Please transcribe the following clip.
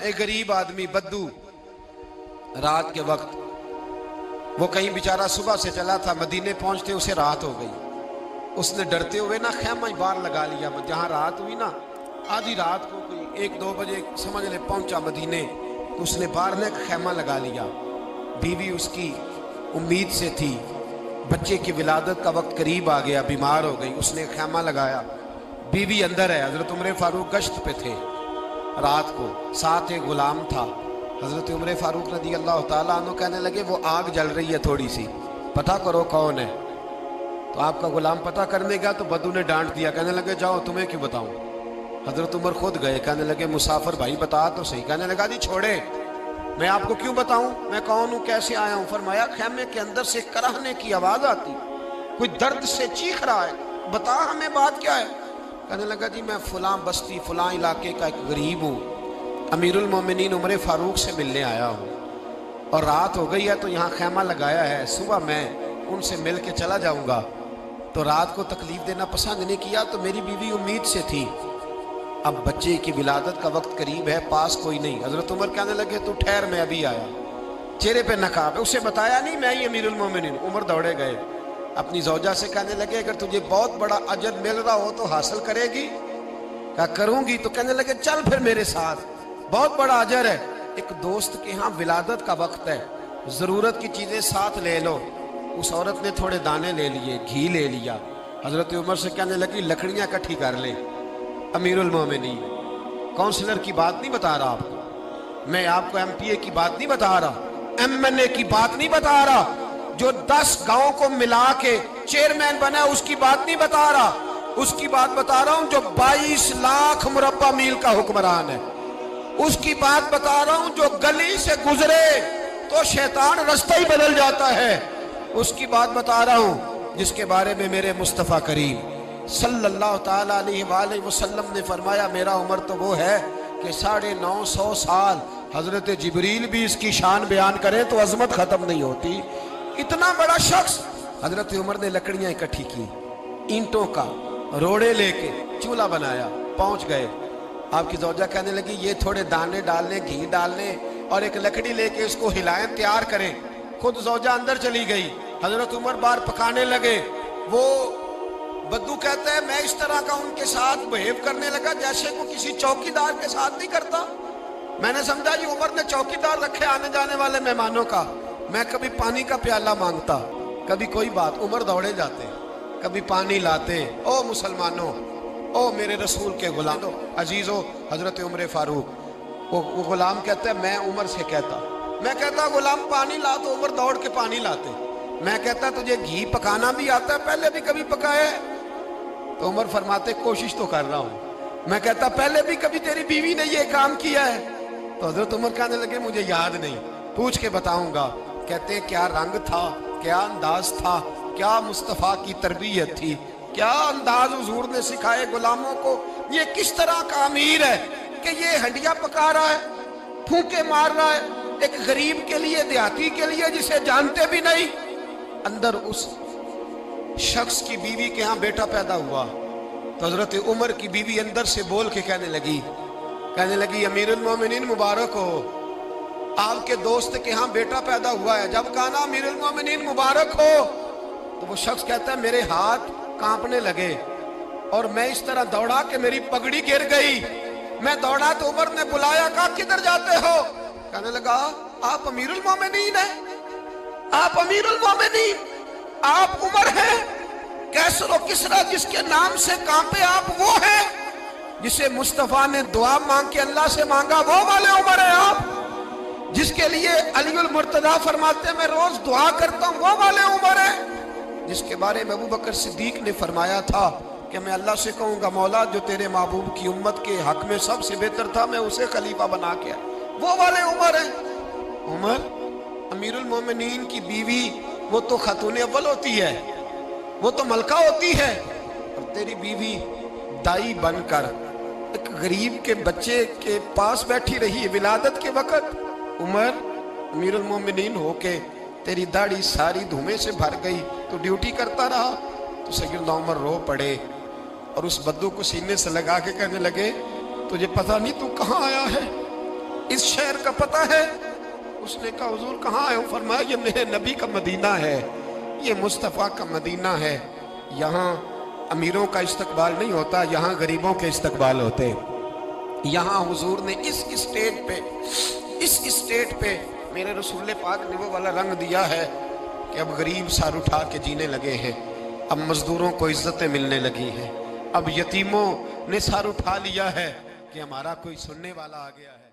एक गरीब आदमी बद्दू रात के वक्त, वो कहीं बेचारा सुबह से चला था, मदीने पहुंचते उसे रात हो गई। उसने डरते हुए ना खैमा बाहर लगा लिया। जहां रात हुई ना, आधी रात को कोई 1-2 बजे समझ ले पहुंचा मदीने, तो उसने बाहर ने खैमा लगा लिया। बीवी उसकी उम्मीद से थी, बच्चे की विलादत का वक्त करीब आ गया, बीमार हो गई, उसने खैमा लगाया। बीवी अंदर है, हजरत उमर फारूक गश्त पे थे रात को, साथ एक गुलाम था। हजरत उमर फारूक रज़ी अल्लाह ताला अन्हु कहने लगे वो आग जल रही है थोड़ी सी, पता करो कौन है। तो आपका गुलाम पता करने गया तो बद्दू ने डांट दिया, कहने लगे जाओ तुम्हें क्यों बताऊं। हजरत उमर खुद गए, कहने लगे मुसाफिर भाई बता तो सही। कहने लगा जी छोड़े, मैं आपको क्यों बताऊं, मैं कौन हूं, कैसे आया हूं। फरमाया खैमे के अंदर से कराहने की आवाज आती, कोई दर्द से चीख रहा है, बता हमें बात क्या है। कहने लगा जी मैं फलां बस्ती फलां इलाके का एक गरीब हूँ, अमीरुल मोमिनीन उमर फारूक से मिलने आया हूँ, और रात हो गई है तो यहाँ खैमा लगाया है, सुबह मैं उनसे मिल के चला जाऊँगा। तो रात को तकलीफ देना पसंद नहीं किया, तो मेरी बीवी उम्मीद से थी, अब बच्चे की विलादत का वक्त करीब है, पास कोई नहीं। हजरत उमर कहने लगे तू ठहर, मैं अभी आया। चेहरे पे नकाब है, उसे बताया नहीं मैं ही अमीरुल मोमिनीन। उमर दौड़े गए, अपनी जौजा से कहने लगे अगर तुझे बहुत बड़ा अजर मिल रहा हो तो हासिल करेगी। क्या करूंगी। तो कहने लगे चल फिर मेरे साथ, बहुत बड़ा अजर है। एक दोस्त के यहाँ विलादत का वक्त है, जरूरत की चीजें साथ ले लो। उस औरत ने थोड़े दाने ले लिए, घी ले लिया। हजरत उमर से कहने लगी लकड़ियां इकट्ठी कर ले। अमीरुल मोमिनीन, काउंसलर की बात नहीं बता रहा आपको, मैं आपको MPA की बात नहीं बता रहा, MNA की बात नहीं बता रहा, जो 10 गांव को मिला के चेयरमैन बना उसकी बात नहीं बता रहा, उसकी बात बता रहा हूं जो 22 लाख मुरब्बा मील का हुक्मरान है। उसकी बात बता रहा हूं जो गली से गुजरे तो शैतान रास्ता ही बदल जाता है। उसकी बात बता रहा हूं जिसके बारे में मेरे मुस्तफ़ा करीम सल्लल्लाहु ताला अलैहि वसल्लम ने फरमाया मेरा उम्र तो वो है कि 950 साल हजरत जिब्रील भी इसकी शान बयान करे तो अजमत खत्म नहीं होती। इतना बड़ा शख्स। हजरत उमर ने लकड़ियां इकट्ठी की, ईंटों का रोड़े लेके चूल्हा बनाया, पहुंच गए। आपकी जौजा कहने लगी ये थोड़े दाने डालने, घी डालने और एक लकड़ी लेके इसको हिलाएं, तैयार करें। खुद जौजा अंदर चली गई, हजरत उमर बाहर पकाने लगे। वो बद्दू कहते हैं मैं इस तरह का उनके साथ बिहेव करने लगा जैसे को किसी चौकीदार के साथ नहीं करता। मैंने समझा जी उमर ने चौकीदार रखे आने जाने वाले मेहमानों का। मैं कभी पानी का प्याला मांगता, कभी कोई बात, उमर दौड़े जाते, कभी पानी लाते। ओ मुसलमानों, ओ मेरे रसूल के गुलाम अजीजो, हजरत उमर फारूक। वो गुलाम कहते हैं मैं उमर से कहता, मैं कहता गुलाम पानी ला, तो उमर दौड़ के पानी लाते। मैं कहता तुझे घी पकाना भी आता है, पहले भी कभी पकाया है? तो उमर फरमाते कोशिश तो कर रहा हूं। मैं कहता पहले भी कभी तेरी बीवी ने ये काम किया है? तो हजरत उमर कहने लगे मुझे याद नहीं, पूछ के बताऊंगा। कहते क्या रंग था, क्या अंदाज था, क्या मुस्तफा की तरबियत थी, क्या अंदाज हुजूर ने सिखाए गुलामों को। ये किस तरह का अमीर है कि ये हंडिया पका रहा है, फूंके मार रहा है, एक गरीब के लिए, देहाती के लिए जिसे जानते भी नहीं। अंदर उस शख्स की बीवी के यहाँ बेटा पैदा हुआ तो हजरत उमर की बीवी अंदर से बोल के कहने लगी अमीरुल मोमिनीन मुबारक हो, आपके दोस्त के यहाँ बेटा पैदा हुआ है। जब कहा ना अमीरुल मोमिनीन मुबारक हो, तो वो शख्स कहता है मेरे हाथ कांपने लगे और मैं इस तरह दौड़ा कि मेरी पगड़ी गिर गई। मैं दौड़ा तो उमर ने बुलाया, कहा किधर जाते हो? कहने लगा आप अमीरुल मोमिनीन है, आप अमीरुल मोमिनीन, आप उमर हैं, कैसर किसरा जिसके नाम से कांपे आप वो हैं, जिसे मुस्तफा ने दुआ मांग के अल्लाह से मांगा वो वाले उमर है आप, जिसके लिए अलीउल मुर्तजा फरमाते मैं रोज दुआ करता हूं वो वाले उमर है, जिसके बारे में अबू बकर सिद्दीक ने फरमाया था कि मैं अल्लाह से कहूंगा मौला जो तेरे महबूब की उम्मत के हक में सबसे बेहतर था मैं उसे खलीफा बना के, वो वाले उमर है। उमर अमीरुल मोमिनीन की बीवी वो तो खातून अव्वल होती है, वो तो मलका होती है, और तेरी बीवी दाई बनकर एक गरीब के बच्चे के पास बैठी रही है विलादत के वक्त। उमर अमीरुल मोमिनीन होके तेरी दाढ़ी सारी धुएं से भर गई तो ड्यूटी करता रहा। तो सैयदना उमर रो पड़े और उस बद्दू को सीने से लगा के कहने लगे तुझे पता नहीं तू कहाँ आया है, किस शहर का पता है? उसने कहा हुजूर कहाँ है? फरमाया ये मेरे नबी का मदीना है, ये मुस्तफ़ा का मदीना है। यहाँ अमीरों का इस्तकबाल नहीं होता, यहाँ गरीबों के इस्तकबाल होते। यहाँ हुजूर ने इस स्टेट पे मेरे रसूल पाक ने वो वाला रंग दिया है कि अब गरीब सर उठा के जीने लगे हैं, अब मजदूरों को इज्जतें मिलने लगी हैं, अब यतीमों ने सर उठा लिया है कि हमारा कोई सुनने वाला आ गया है।